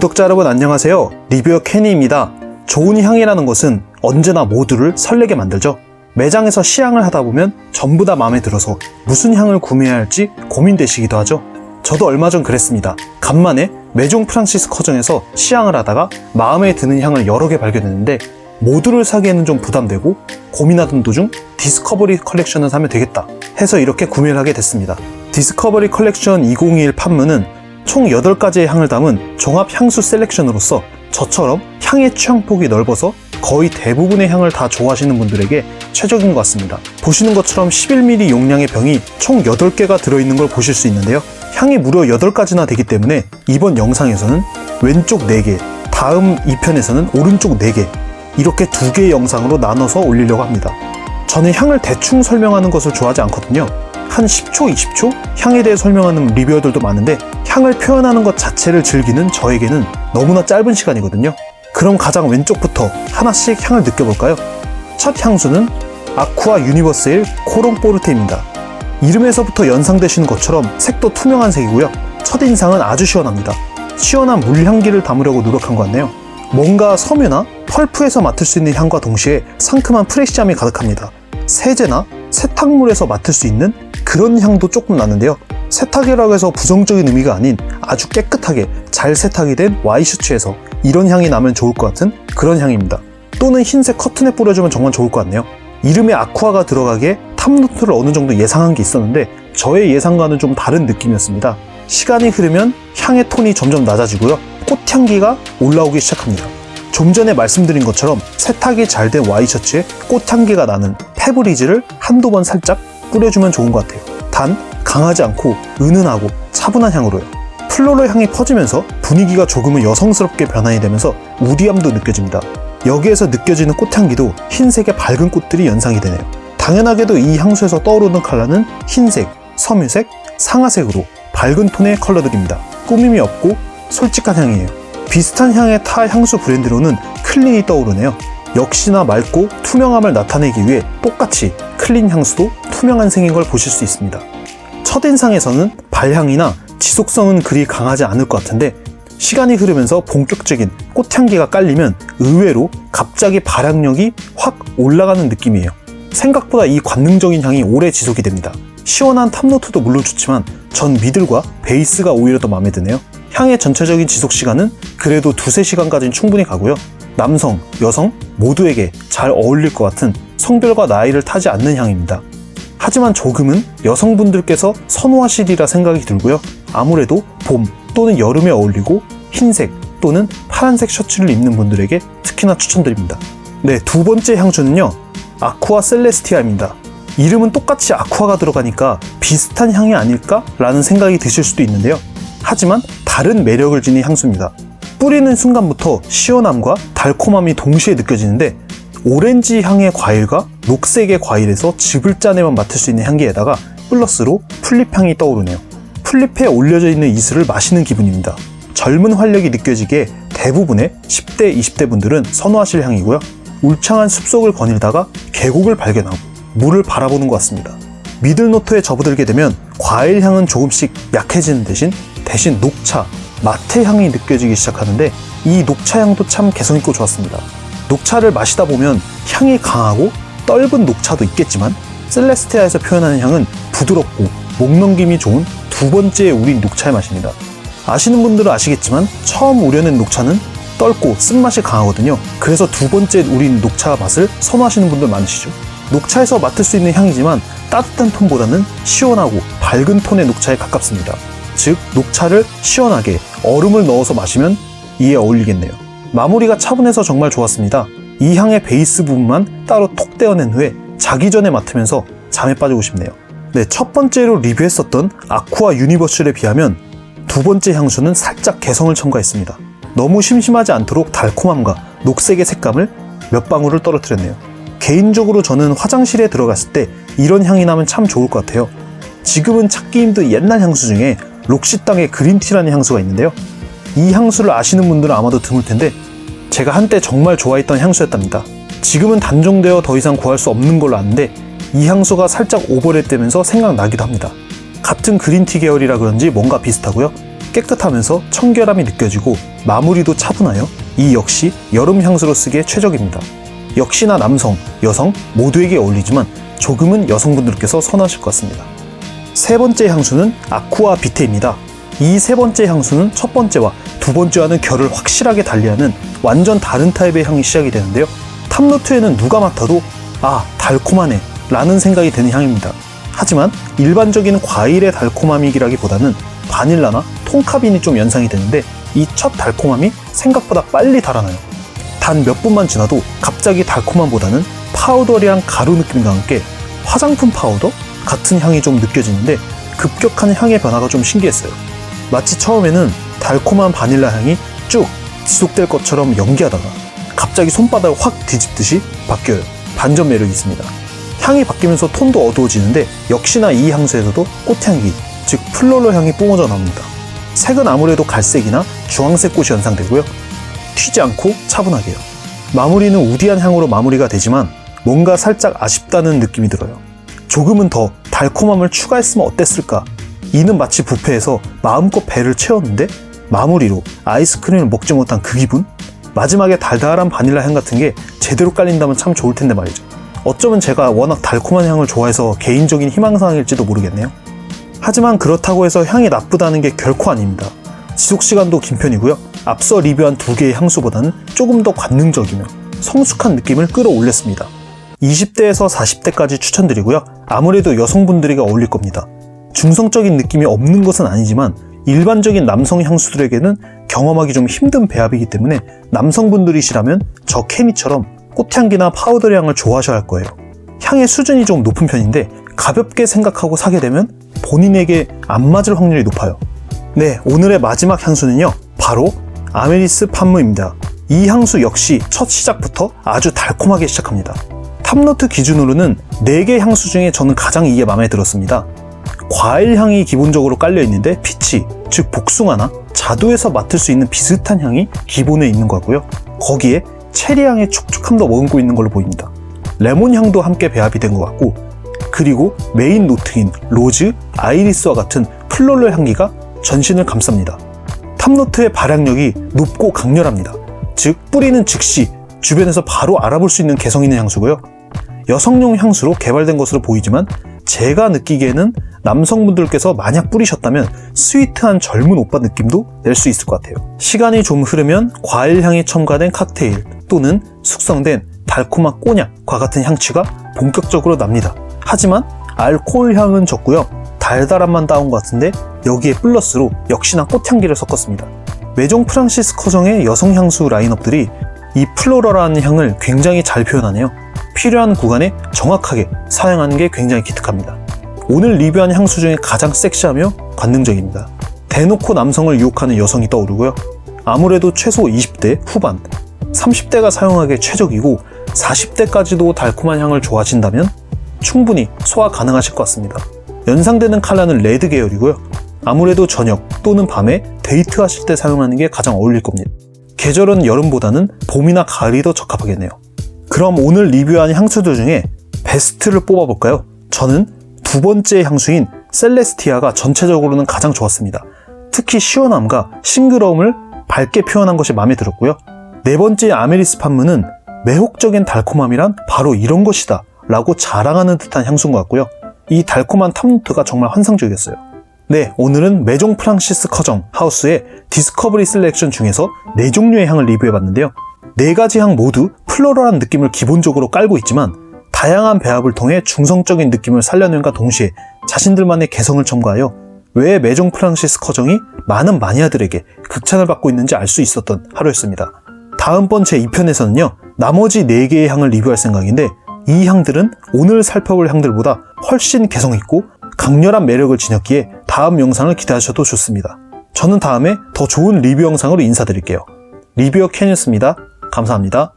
구독자 여러분 안녕하세요. 리뷰어 케니입니다. 좋은 향이라는 것은 언제나 모두를 설레게 만들죠. 매장에서 시향을 하다 보면 전부 다 마음에 들어서 무슨 향을 구매해야 할지 고민되시기도 하죠. 저도 얼마 전 그랬습니다. 간만에 메종 프랑시스 커정에서 시향을 하다가 마음에 드는 향을 여러 개 발견했는데 모두를 사기에는 좀 부담되고 고민하던 도중 디스커버리 컬렉션을 사면 되겠다 해서 이렇게 구매를 하게 됐습니다. 디스커버리 컬렉션 2021 판문은 총 8가지의 향을 담은 종합 향수 셀렉션으로서 저처럼 향의 취향폭이 넓어서 거의 대부분의 향을 다 좋아하시는 분들에게 최적인 것 같습니다. 보시는 것처럼 11ml 용량의 병이 총 8개가 들어있는 걸 보실 수 있는데요. 향이 무려 8가지나 되기 때문에 이번 영상에서는 왼쪽 4개, 다음 2편에서는 오른쪽 4개 이렇게 2개의 영상으로 나눠서 올리려고 합니다. 저는 향을 대충 설명하는 것을 좋아하지 않거든요. 한 10초, 20초 향에 대해 설명하는 리뷰어들도 많은데 향을 표현하는 것 자체를 즐기는 저에게는 너무나 짧은 시간이거든요. 그럼 가장 왼쪽부터 하나씩 향을 느껴볼까요? 첫 향수는 아쿠아 유니버스의 코롱포르테입니다. 이름에서부터 연상되시는 것처럼 색도 투명한 색이고요. 첫인상은 아주 시원합니다. 시원한 물향기를 담으려고 노력한 것 같네요. 뭔가 섬유나 펄프에서 맡을 수 있는 향과 동시에 상큼한 프레시함이 가득합니다. 세제나 세탁물에서 맡을 수 있는 그런 향도 조금 나는데요. 세탁이라고 해서 부정적인 의미가 아닌 아주 깨끗하게 잘 세탁이 된 와이셔츠에서 이런 향이 나면 좋을 것 같은 그런 향입니다. 또는 흰색 커튼에 뿌려주면 정말 좋을 것 같네요. 이름에 아쿠아가 들어가기에 탑노트를 어느 정도 예상한 게 있었는데 저의 예상과는 좀 다른 느낌이었습니다. 시간이 흐르면 향의 톤이 점점 낮아지고요. 꽃향기가 올라오기 시작합니다. 좀 전에 말씀드린 것처럼 세탁이 잘 된 와이셔츠에 꽃향기가 나는 페브리즈를 한두 번 살짝 뿌려주면 좋은 것 같아요. 단 강하지 않고 은은하고 차분한 향으로요. 플로럴 향이 퍼지면서 분위기가 조금은 여성스럽게 변환이 되면서 우디함도 느껴집니다. 여기에서 느껴지는 꽃향기도 흰색의 밝은 꽃들이 연상이 되네요. 당연하게도 이 향수에서 떠오르는 컬러는 흰색, 섬유색, 상아색으로 밝은 톤의 컬러들입니다. 꾸밈이 없고 솔직한 향이에요. 비슷한 향의 타 향수 브랜드로는 클린이 떠오르네요. 역시나 맑고 투명함을 나타내기 위해 똑같이 클린 향수도 투명한 색인 걸 보실 수 있습니다. 첫인상에서는 발향이나 지속성은 그리 강하지 않을 것 같은데 시간이 흐르면서 본격적인 꽃향기가 깔리면 의외로 갑자기 발향력이 확 올라가는 느낌이에요. 생각보다 이 관능적인 향이 오래 지속이 됩니다. 시원한 탑노트도 물론 좋지만 전 미들과 베이스가 오히려 더 마음에 드네요. 향의 전체적인 지속 시간은 그래도 2-3시간까지는 충분히 가고요. 남성, 여성 모두에게 잘 어울릴 것 같은 성별과 나이를 타지 않는 향입니다. 하지만 조금은 여성분들께서 선호하시리라 생각이 들고요. 아무래도 봄 또는 여름에 어울리고 흰색 또는 파란색 셔츠를 입는 분들에게 특히나 추천드립니다. 네, 두 번째 향수는요. 아쿠아 셀레스티아입니다. 이름은 똑같이 아쿠아가 들어가니까 비슷한 향이 아닐까? 라는 생각이 드실 수도 있는데요. 하지만 다른 매력을 지닌 향수입니다. 뿌리는 순간부터 시원함과 달콤함이 동시에 느껴지는데 오렌지 향의 과일과 녹색의 과일에서 즙을 짜내만 맡을 수 있는 향기에다가 플러스로 풀잎향이 떠오르네요. 풀잎에 올려져 있는 이슬을 마시는 기분입니다. 젊은 활력이 느껴지기에 대부분의 10대, 20대 분들은 선호하실 향이고요. 울창한 숲속을 거닐다가 계곡을 발견하고 물을 바라보는 것 같습니다. 미들노트에 접어들게 되면 과일 향은 조금씩 약해지는 대신 녹차, 마테 향이 느껴지기 시작하는데 이 녹차 향도 참 개성있고 좋았습니다. 녹차를 마시다 보면 향이 강하고 떫은 녹차도 있겠지만 셀레스티아에서 표현하는 향은 부드럽고 목 넘김이 좋은 두 번째의 우린 녹차의 맛입니다. 아시는 분들은 아시겠지만 처음 우려낸 녹차는 떫고 쓴맛이 강하거든요. 그래서 두 번째 우린 녹차 맛을 선호하시는 분들 많으시죠. 녹차에서 맡을 수 있는 향이지만 따뜻한 톤보다는 시원하고 밝은 톤의 녹차에 가깝습니다. 즉 녹차를 시원하게 얼음을 넣어서 마시면 이에 어울리겠네요. 마무리가 차분해서 정말 좋았습니다. 이 향의 베이스 부분만 따로 톡 떼어낸 후에 자기 전에 맡으면서 잠에 빠지고 싶네요. 네, 첫 번째로 리뷰했었던 아쿠아 유니버셜에 비하면 두 번째 향수는 살짝 개성을 첨가했습니다. 너무 심심하지 않도록 달콤함과 녹색의 색감을 몇 방울을 떨어뜨렸네요. 개인적으로 저는 화장실에 들어갔을 때 이런 향이 나면 참 좋을 것 같아요. 지금은 찾기 힘든 옛날 향수 중에 록시땅의 그린티라는 향수가 있는데요. 이 향수를 아시는 분들은 아마도 드물 텐데 제가 한때 정말 좋아했던 향수였답니다. 지금은 단종되어 더 이상 구할 수 없는 걸로 아는데 이 향수가 살짝 오버랩되면서 생각나기도 합니다. 같은 그린티 계열이라 그런지 뭔가 비슷하고요. 깨끗하면서 청결함이 느껴지고 마무리도 차분하여 이 역시 여름 향수로 쓰기에 최적입니다. 역시나 남성, 여성 모두에게 어울리지만 조금은 여성분들께서 선호하실 것 같습니다. 세 번째 향수는 아쿠아 비테입니다. 이 세 번째 향수는 첫 번째와 두 번째와는 결을 확실하게 달리하는 완전 다른 타입의 향이 시작이 되는데요. 탑노트에는 누가 맡아도 달콤하네 라는 생각이 드는 향입니다. 하지만 일반적인 과일의 달콤함이라기보다는 바닐라나 통카빈이 좀 연상이 되는데 이 첫 달콤함이 생각보다 빨리 달아나요. 단 몇 분만 지나도 갑자기 달콤함보다는 파우더리한 가루 느낌과 함께 화장품 파우더 같은 향이 좀 느껴지는데 급격한 향의 변화가 좀 신기했어요. 마치 처음에는 달콤한 바닐라 향이 쭉 지속될 것처럼 연기하다가 갑자기 손바닥을 확 뒤집듯이 바뀌어요. 반전 매력이 있습니다. 향이 바뀌면서 톤도 어두워지는데 역시나 이 향수에서도 꽃향기, 즉 플로럴 향이 뿜어져 나옵니다. 색은 아무래도 갈색이나 주황색 꽃이 연상되고요. 튀지 않고 차분하게요. 마무리는 우디한 향으로 마무리가 되지만 뭔가 살짝 아쉽다는 느낌이 들어요. 조금은 더 달콤함을 추가했으면 어땠을까? 이는 마치 뷔페에서 마음껏 배를 채웠는데 마무리로 아이스크림을 먹지 못한 그 기분? 마지막에 달달한 바닐라 향 같은 게 제대로 깔린다면 참 좋을 텐데 말이죠. 어쩌면 제가 워낙 달콤한 향을 좋아해서 개인적인 희망사항일지도 모르겠네요. 하지만 그렇다고 해서 향이 나쁘다는 게 결코 아닙니다. 지속시간도 긴 편이고요. 앞서 리뷰한 두 개의 향수보다는 조금 더 관능적이며 성숙한 느낌을 끌어올렸습니다. 20대에서 40대까지 추천드리고요. 아무래도 여성분들에게 어울릴 겁니다. 중성적인 느낌이 없는 것은 아니지만 일반적인 남성 향수들에게는 경험하기 좀 힘든 배합이기 때문에 남성분들이시라면 저 케미처럼 꽃향기나 파우더 향을 좋아하셔야 할 거예요. 향의 수준이 좀 높은 편인데 가볍게 생각하고 사게 되면 본인에게 안 맞을 확률이 높아요. 네, 오늘의 마지막 향수는요, 바로 아메리스 판무입니다. 이 향수 역시 첫 시작부터 아주 달콤하게 시작합니다. 탑노트 기준으로는 4개 향수 중에 저는 가장 이게 마음에 들었습니다. 과일 향이 기본적으로 깔려 있는데 피치, 즉 복숭아나 자두에서 맡을 수 있는 비슷한 향이 기본에 있는 거고요. 거기에 체리 향의 촉촉함도 머금고 있는 걸로 보입니다. 레몬 향도 함께 배합이 된 것 같고, 그리고 메인 노트인 로즈, 아이리스와 같은 플로럴 향기가 전신을 감쌉니다. 탑노트의 발향력이 높고 강렬합니다. 즉 뿌리는 즉시 주변에서 바로 알아볼 수 있는 개성 있는 향수고요. 여성용 향수로 개발된 것으로 보이지만 제가 느끼기에는 남성분들께서 만약 뿌리셨다면 스위트한 젊은 오빠 느낌도 낼 수 있을 것 같아요. 시간이 좀 흐르면 과일 향이 첨가된 칵테일 또는 숙성된 달콤한 꼬냑과 같은 향취가 본격적으로 납니다. 하지만 알코올 향은 적고요. 달달함만 따온 것 같은데 여기에 플러스로 역시나 꽃향기를 섞었습니다. 메종 프랑시스 커정의 여성 향수 라인업들이 이 플로럴한 향을 굉장히 잘 표현하네요. 필요한 구간에 정확하게 사용하는 게 굉장히 기특합니다. 오늘 리뷰한 향수 중에 가장 섹시하며 관능적입니다. 대놓고 남성을 유혹하는 여성이 떠오르고요. 아무래도 최소 20대 후반, 30대가 사용하기에 최적이고 40대까지도 달콤한 향을 좋아하신다면 충분히 소화 가능하실 것 같습니다. 연상되는 컬러는 레드 계열이고요. 아무래도 저녁 또는 밤에 데이트하실 때 사용하는 게 가장 어울릴 겁니다. 계절은 여름보다는 봄이나 가을이 더 적합하겠네요. 그럼 오늘 리뷰한 향수들 중에 베스트를 뽑아볼까요? 저는 두 번째 향수인 셀레스티아가 전체적으로는 가장 좋았습니다. 특히 시원함과 싱그러움을 밝게 표현한 것이 마음에 들었고요. 네 번째 아메리스 판무는 매혹적인 달콤함이란 바로 이런 것이다 라고 자랑하는 듯한 향수인 것 같고요. 이 달콤한 탑노트가 정말 환상적이었어요. 네, 오늘은 메종 프랑시스 커정 하우스의 디스커버리 셀렉션 중에서 4종류의 향을 리뷰해봤는데요. 4가지 향 모두 플로럴한 느낌을 기본적으로 깔고 있지만 다양한 배합을 통해 중성적인 느낌을 살려낸과 동시에 자신들만의 개성을 첨가하여 왜 메종 프랑시스 커정이 많은 마니아들에게 극찬을 받고 있는지 알 수 있었던 하루였습니다. 다음번 제 2편에서는요, 나머지 4개의 향을 리뷰할 생각인데 이 향들은 오늘 살펴볼 향들보다 훨씬 개성있고 강렬한 매력을 지녔기에 다음 영상을 기대하셔도 좋습니다. 저는 다음에 더 좋은 리뷰 영상으로 인사드릴게요. 리뷰어 켄이었습니다. 감사합니다.